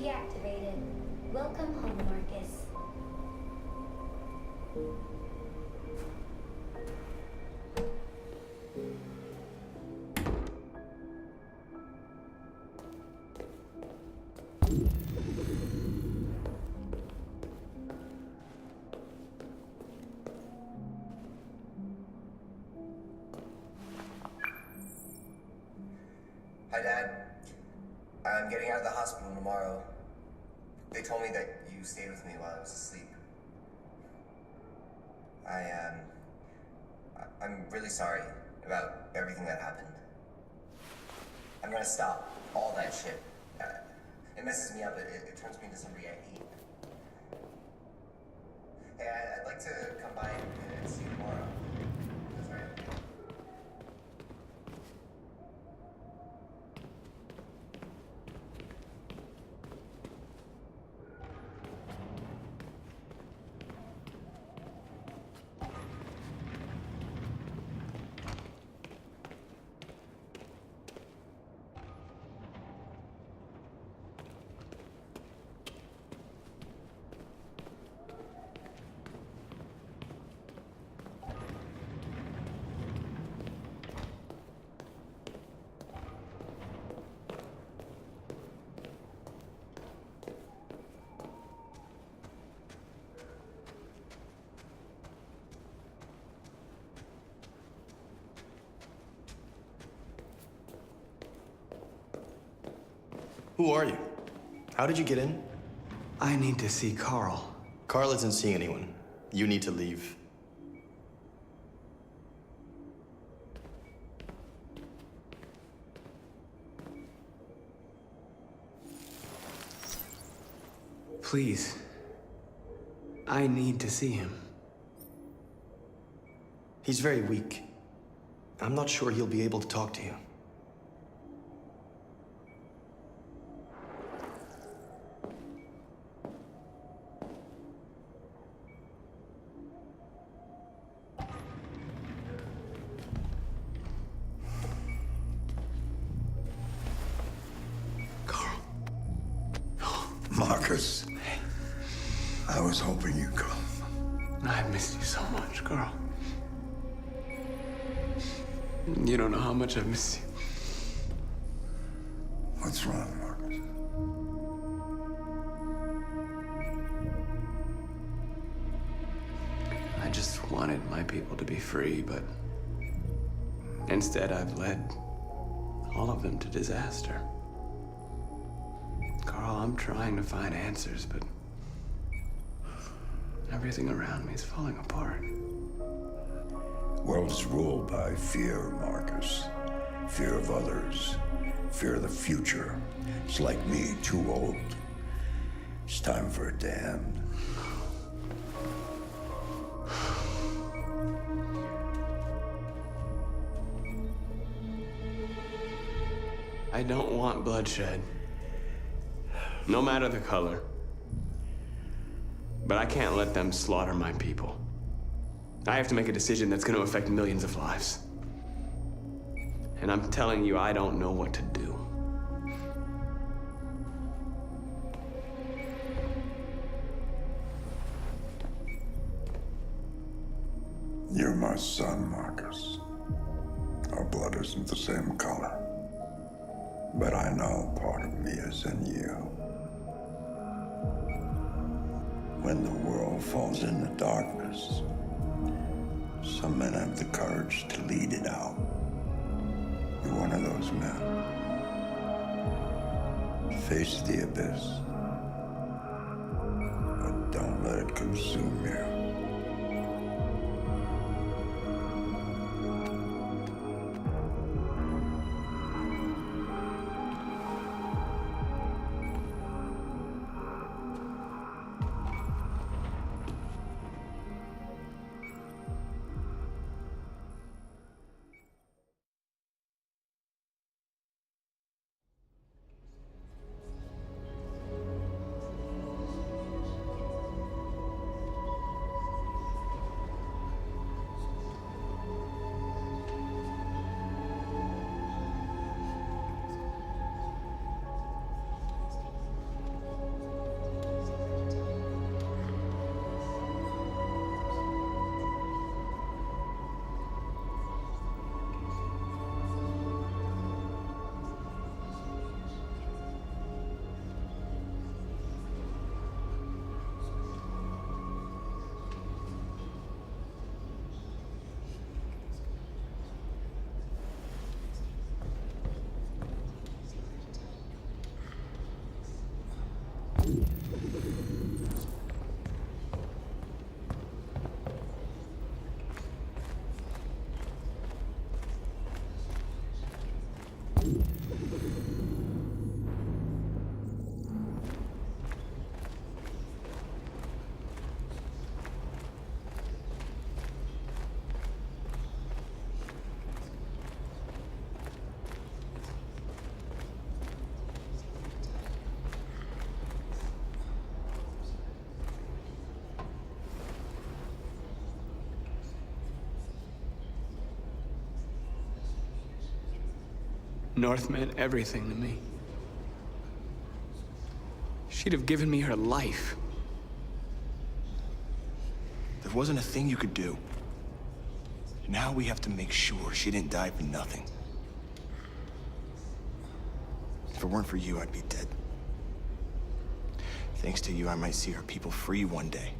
deactivated. Welcome home, Marcus. Hi, Dad. I'm getting out of the hospital tomorrow. They told me that you stayed with me while I was asleep. I'm really sorry about everything that happened. I'm gonna stop all that shit. It messes me up. It turns me into somebody I hate. Hey, I'd like to come by and see you tomorrow. That's right. Who are you? How did you get in? I need to see Carl. Carl isn't seeing anyone. You need to leave. Please. I need to see him. He's very weak. I'm not sure he'll be able to talk to you. Marcus, I was hoping you'd come. I missed you so much, Carl. You don't know how much I've missed you. What's wrong, Marcus? I just wanted my people to be free, but instead I've led all of them to disaster. Carl, I'm trying to find answers, but everything around me is falling apart. World is ruled by fear, Marcus. Fear of others. Fear of the future. It's like me, too old. It's time for it to end. I don't want bloodshed. No matter the color. But I can't let them slaughter my people. I have to make a decision that's going to affect millions of lives. And I'm telling you, I don't know what to do. You're my son, Marcus. Our blood isn't the same color. But I know part of me is in you. When the world falls into darkness, some men have the courage to lead it out. You're one of those men. Face the abyss, but don't let it consume you. North meant everything to me. She'd have given me her life. There wasn't a thing you could do. Now we have to make sure she didn't die for nothing. If it weren't for you, I'd be dead. Thanks to you, I might see our people free one day.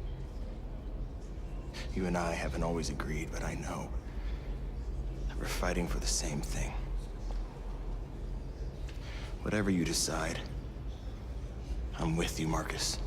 You and I haven't always agreed, but I know that we're fighting for the same thing. Whatever you decide, I'm with you, Marcus.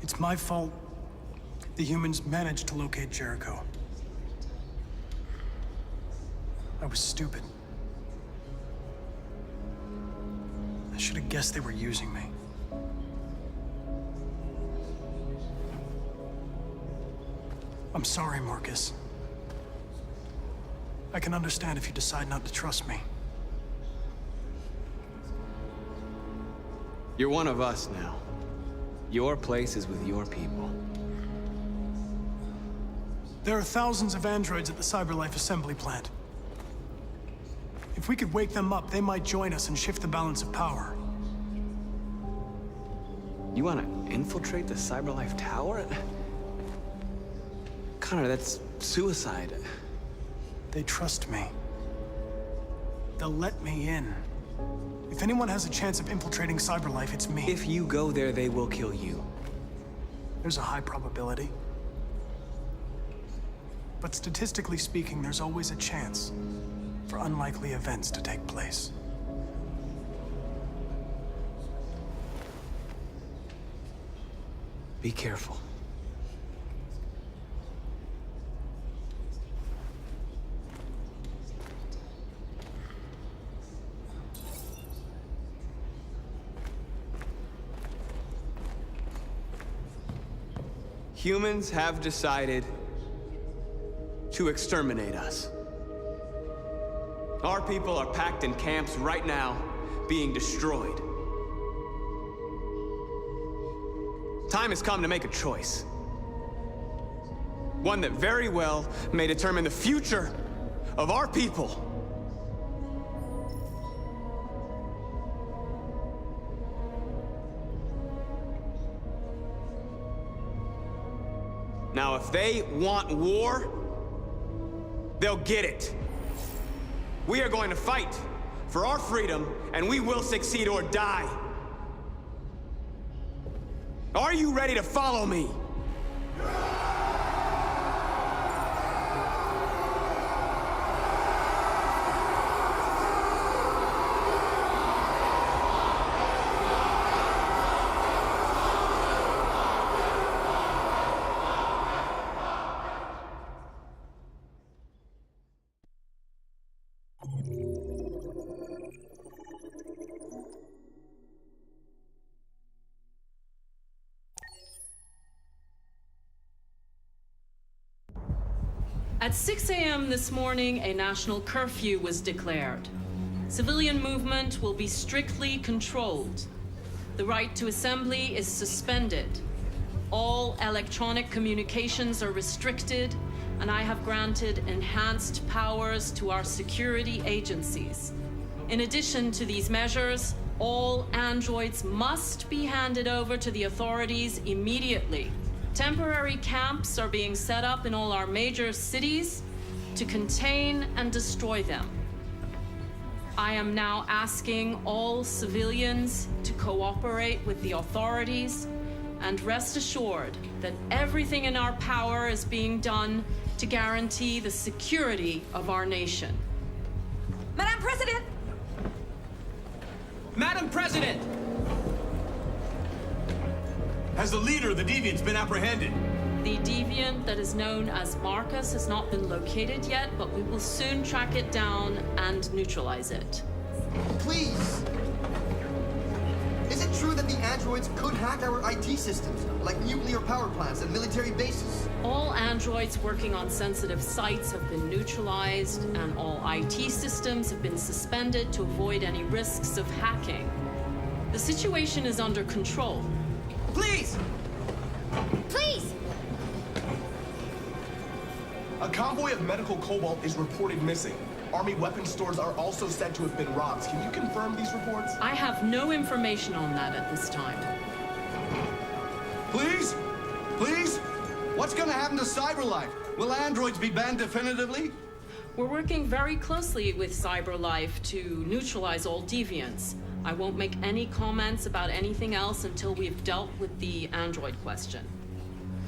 It's my fault the humans managed to locate Jericho. I was stupid. I should have guessed they were using me. I'm sorry, Marcus. I can understand if you decide not to trust me. You're one of us now. Your place is with your people. There are thousands of androids at the CyberLife assembly plant. If we could wake them up, they might join us and shift the balance of power. You want to infiltrate the CyberLife tower? Connor, that's suicide. They trust me. They'll let me in. If anyone has a chance of infiltrating CyberLife, it's me. If you go there, they will kill you. There's a high probability. But statistically speaking, there's always a chance for unlikely events to take place. Be careful. Humans have decided to exterminate us. Our people are packed in camps right now, being destroyed. Time has come to make a choice. One that very well may determine the future of our people. Now, if they want war, they'll get it. We are going to fight for our freedom, and we will succeed or die. Are you ready to follow me? At 6 a.m. this morning, a national curfew was declared. Civilian movement will be strictly controlled. The right to assembly is suspended. All electronic communications are restricted, and I have granted enhanced powers to our security agencies. In addition to these measures, All androids must be handed over to the authorities immediately. Temporary camps are being set up in all our major cities to contain and destroy them. I am now asking all civilians to cooperate with the authorities and rest assured that everything in our power is being done to guarantee the security of our nation. Madam President! Madam President! Has the leader of the Deviants been apprehended? The deviant that is known as Marcus has not been located yet, but we will soon track it down and neutralize it. Please! Is it true that the androids could hack our IT systems, like nuclear power plants and military bases? All androids working on sensitive sites have been neutralized, and all IT systems have been suspended to avoid any risks of hacking. The situation is under control. Please! Please! A convoy of medical cobalt is reported missing. Army weapon stores are also said to have been robbed. Can you confirm these reports? I have no information on that at this time. Please? Please? What's gonna happen to CyberLife? Will androids be banned definitively? We're working very closely with CyberLife to neutralize all deviants. I won't make any comments about anything else until we've dealt with the android question.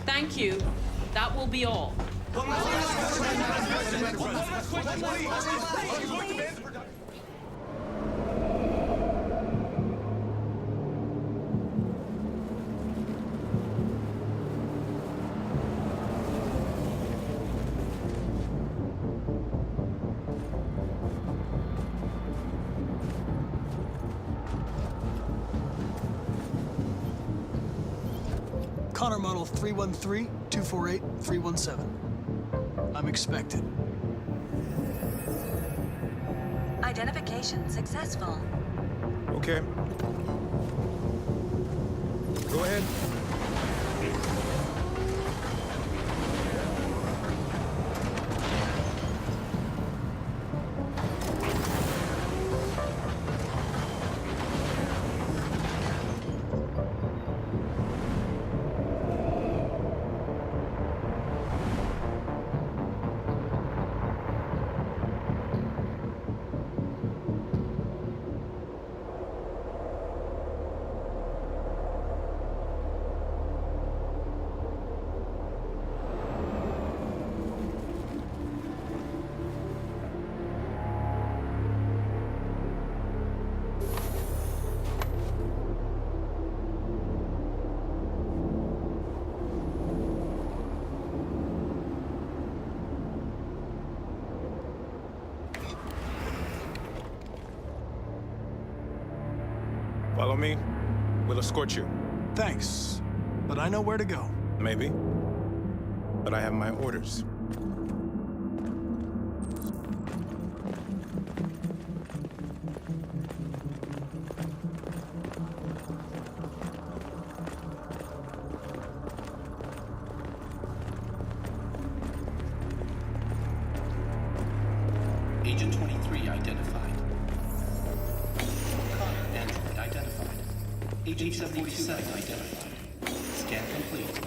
Thank you. That will be all. Connor Model 313-248-317. I'm expected. Identification successful. Okay. Go ahead. Follow me. We'll escort you. Thanks, but I know where to go. Maybe. But I have my orders. Agent 23 identified. Connor android identified. Agent 77 identified. Scan complete.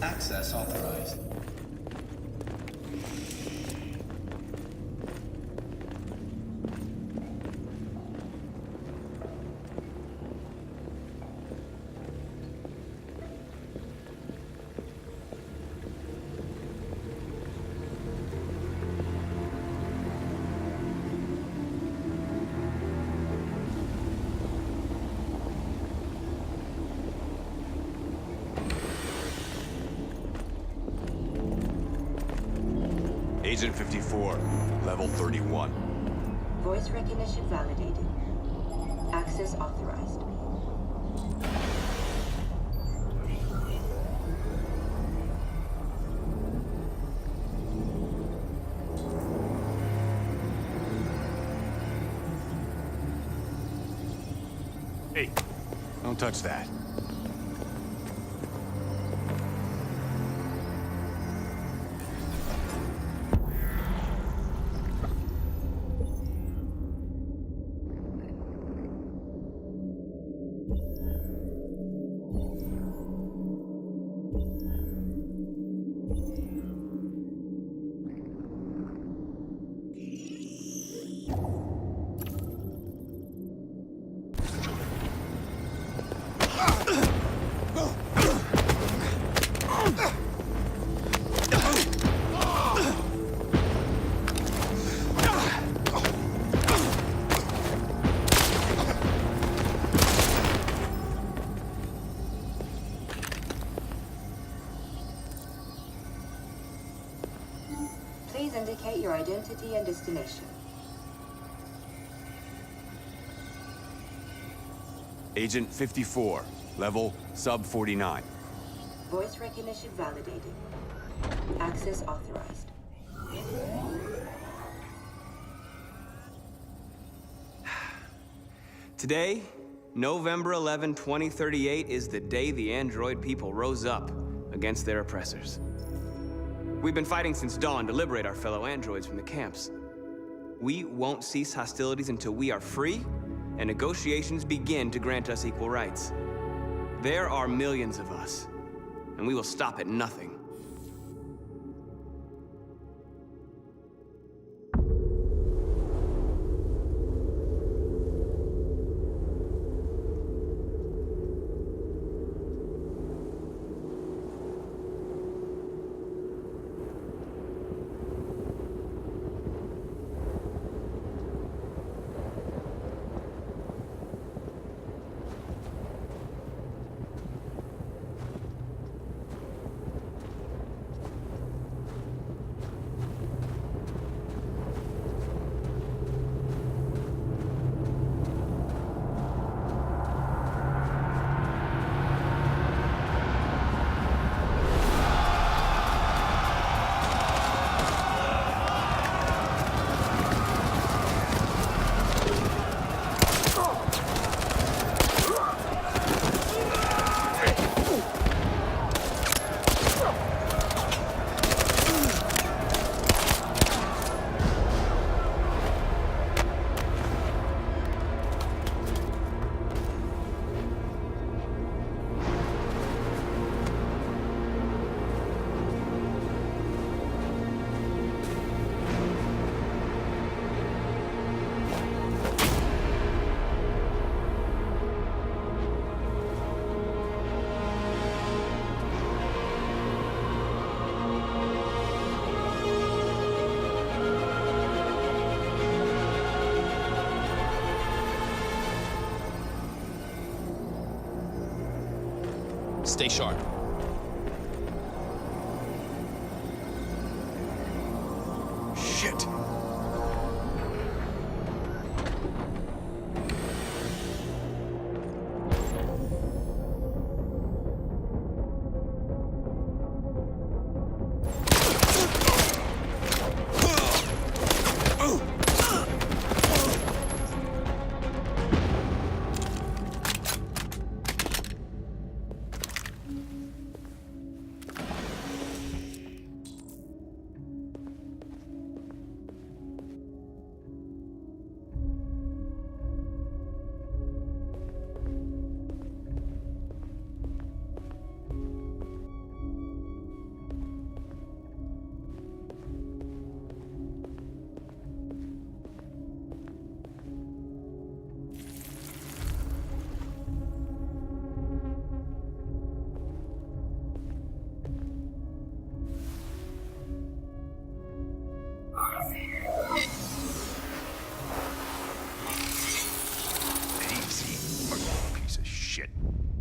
Access authorized. Agent 54, level 31. Voice recognition validated. Access authorized. Hey, don't touch that. Please indicate your identity and destination. Agent 54, level sub 49. Voice recognition validated. Access authorized. Today, November 11, 2038, is the day the android people rose up against their oppressors. We've been fighting since dawn to liberate our fellow androids from the camps. We won't cease hostilities until we are free and negotiations begin to grant us equal rights. There are millions of us, and we will stop at nothing. Stay sharp. Shit.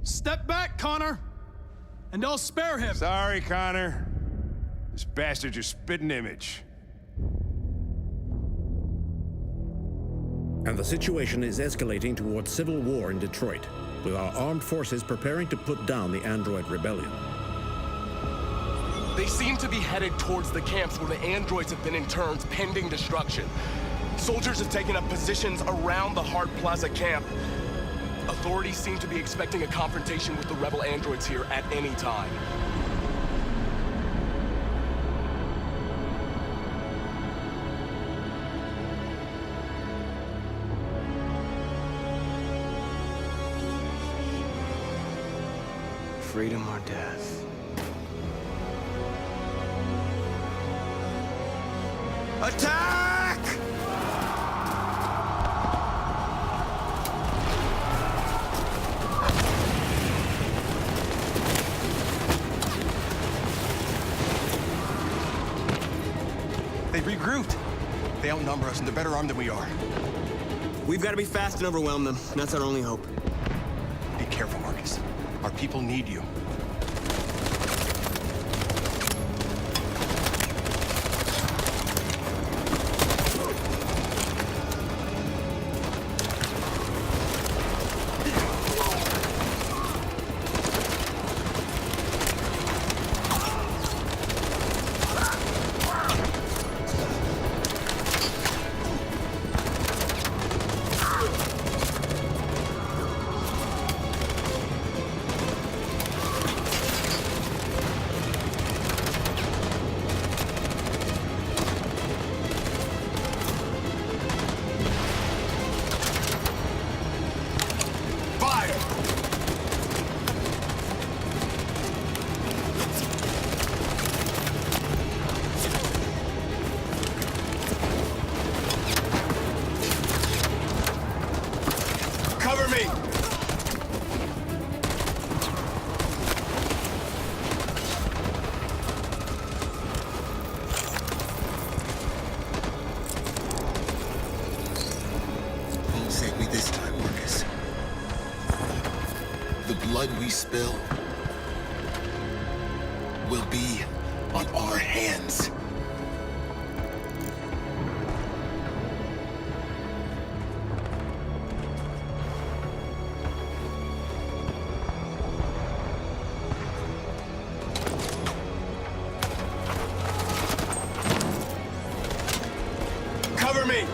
Step back, Connor! And I'll spare him! Sorry, Connor. This bastard's your spitting image. And the situation is escalating towards civil war in Detroit, with our armed forces preparing to put down the android rebellion. They seem to be headed towards the camps where the androids have been in turns pending destruction. Soldiers have taken up positions around the Hart Plaza camp. Authorities seem to be expecting a confrontation with the rebel androids here at any time. Freedom or death. Attack! They've regrouped. They outnumber us and they're better armed than we are. We've got to be fast and overwhelm them. That's our only hope. Be careful, Marcus. Our people need you. spill will be on our hands. Cover me!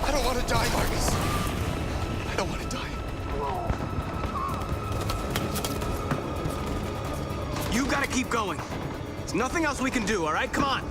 I don't want to die, Marcus. I don't want to die. You gotta keep going. There's nothing else we can do, all right? Come on.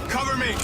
Cover me!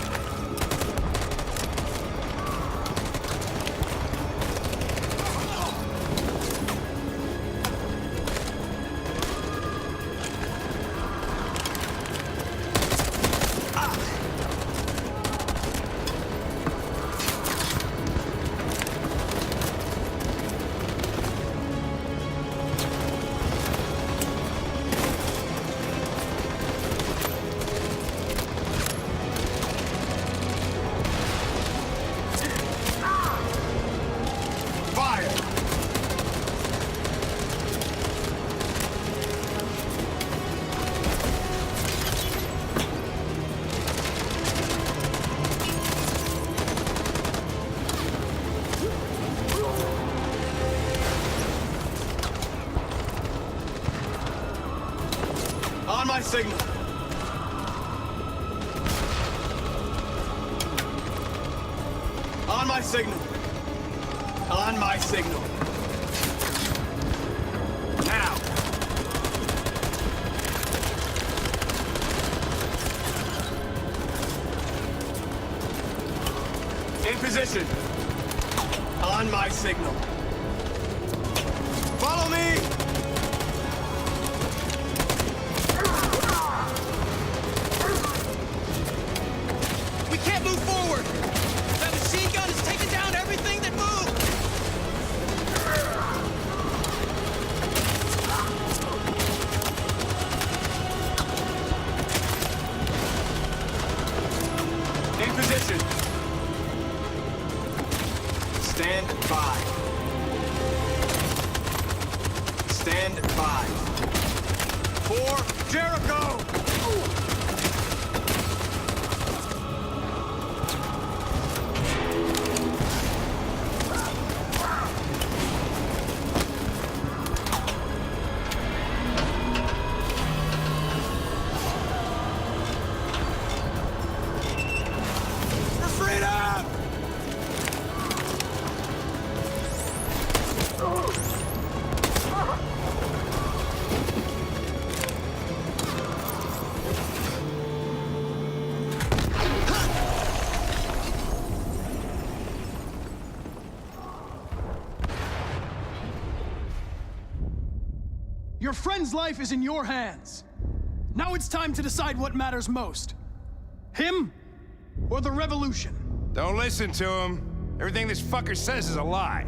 On my signal. On my signal. On my signal. Now. In position. On my signal. Follow me! We can't move forward! That machine gun is taking down everything that moves! In position. Stand by. Stand by. For Jericho! For freedom! Your friend's life is in your hands. Now it's time to decide what matters most. Him or the revolution? Don't listen to him. Everything this fucker says is a lie.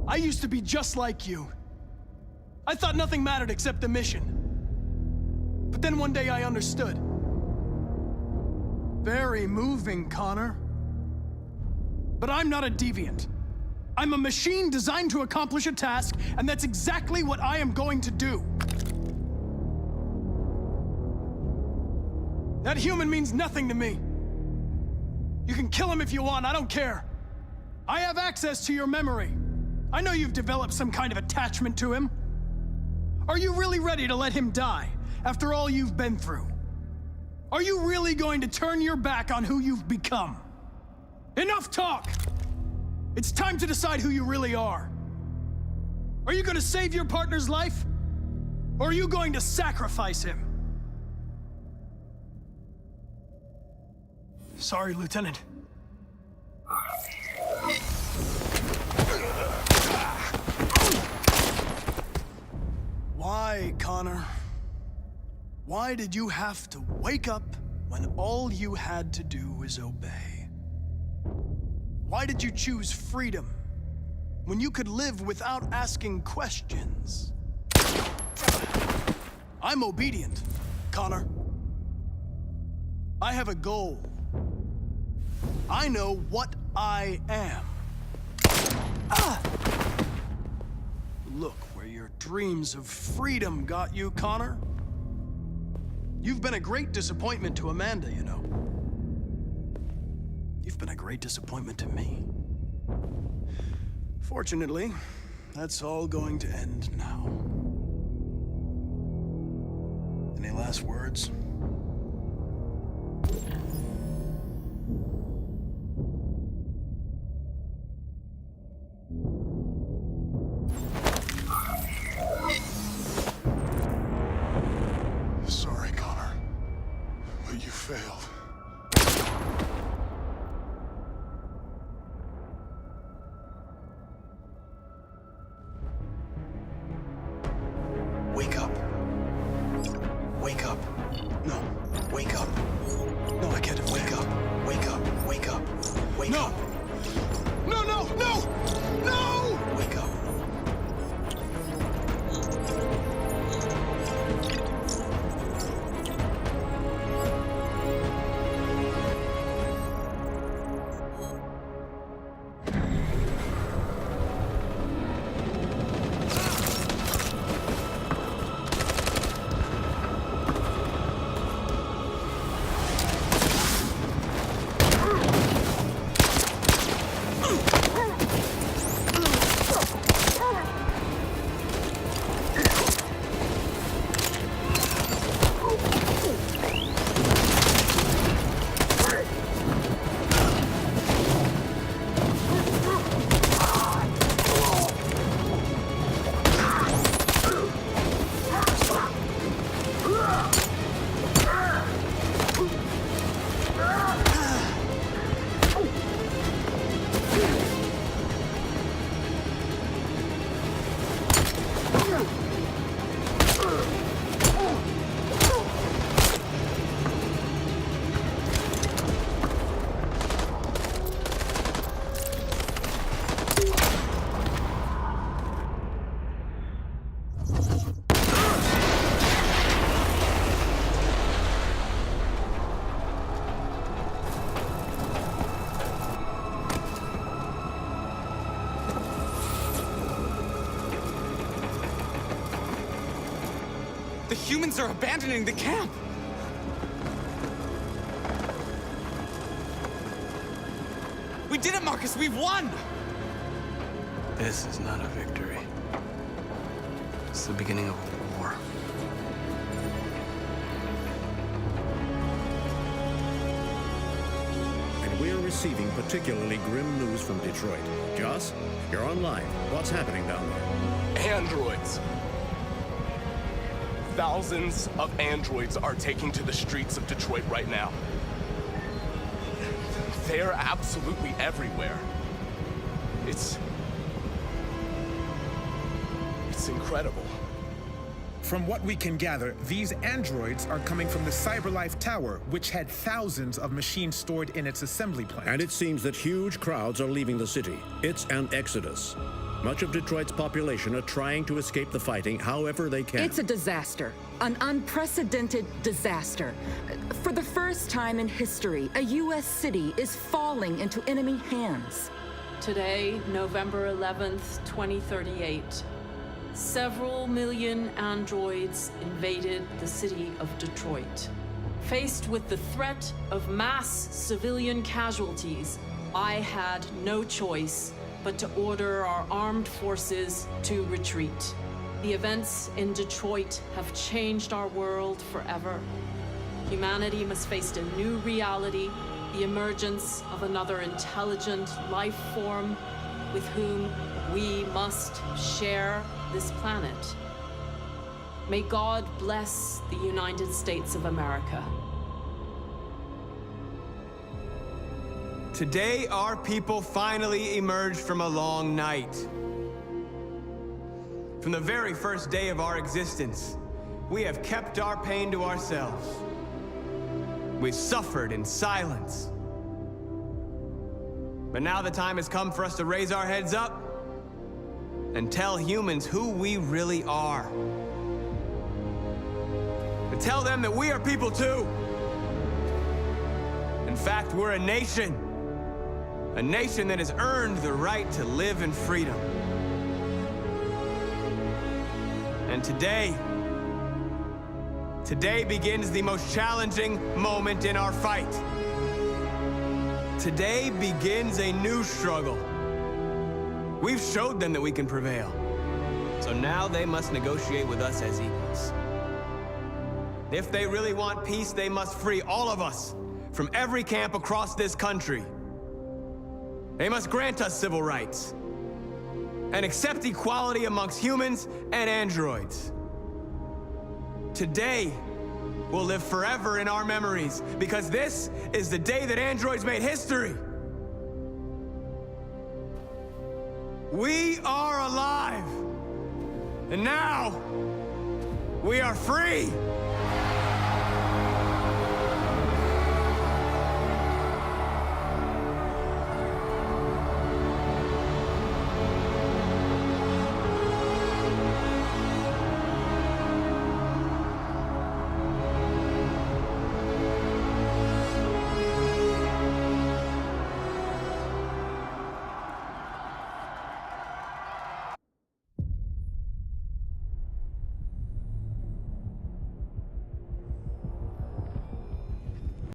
I used to be just like you. I thought nothing mattered except the mission. But then one day I understood. Very moving, Connor. But I'm not a deviant. I'm a machine designed to accomplish a task, and that's exactly what I am going to do. That human means nothing to me. You can kill him if you want, I don't care. I have access to your memory. I know you've developed some kind of attachment to him. Are you really ready to let him die after all you've been through? Are you really going to turn your back on who you've become? Enough talk! It's time to decide who you really are. Are you going to save your partner's life? Or are you going to sacrifice him? Sorry, Lieutenant. Why, Connor? Why did you have to wake up when all you had to do was obey? Why did you choose freedom when you could live without asking questions? I'm obedient, Connor. I have a goal. I know what I am. Look where your dreams of freedom got you, Connor. You've been a great disappointment to Amanda, you know. You've been a great disappointment to me. Fortunately, that's all going to end now. Any last words? Sorry, Connor, but you failed. Wake up. Wake up. No. Wake up. No, I can't. Wake up. Wake up. Wake up. Wake up. No, no, no! No! Wake up. The humans are abandoning the camp! We did it, Marcus! We've won! This is not a victory. It's the beginning of a war. And we're receiving particularly grim news from Detroit. Joss, you're online. What's happening down there? Androids. Thousands of androids are taking to the streets of Detroit right now. They're absolutely everywhere. It's incredible. From what we can gather, these androids are coming from the CyberLife Tower, which had thousands of machines stored in its assembly plant. And it seems that huge crowds are leaving the city. It's an exodus. Much of Detroit's population are trying to escape the fighting however they can. It's a disaster. An unprecedented disaster. For the first time in history, a U.S. city is falling into enemy hands. Today, November 11th, 2038, several million androids invaded the city of Detroit. Faced with the threat of mass civilian casualties, I had no choice but to order our armed forces to retreat. The events in Detroit have changed our world forever. Humanity must face a new reality, the emergence of another intelligent life form with whom we must share this planet. May God bless the United States of America. Today, our people finally emerged from a long night. From the very first day of our existence, we have kept our pain to ourselves. We've suffered in silence. But now the time has come for us to raise our heads up and tell humans who we really are. To tell them that we are people too. In fact, we're a nation that has earned the right to live in freedom. And today begins the most challenging moment in our fight. Today begins a new struggle. We've showed them that we can prevail. So now they must negotiate with us as equals. If they really want peace, they must free all of us from every camp across this country. They must grant us civil rights and accept equality amongst humans and androids. Today will live forever in our memories because this is the day that androids made history. We are alive, and now we are free.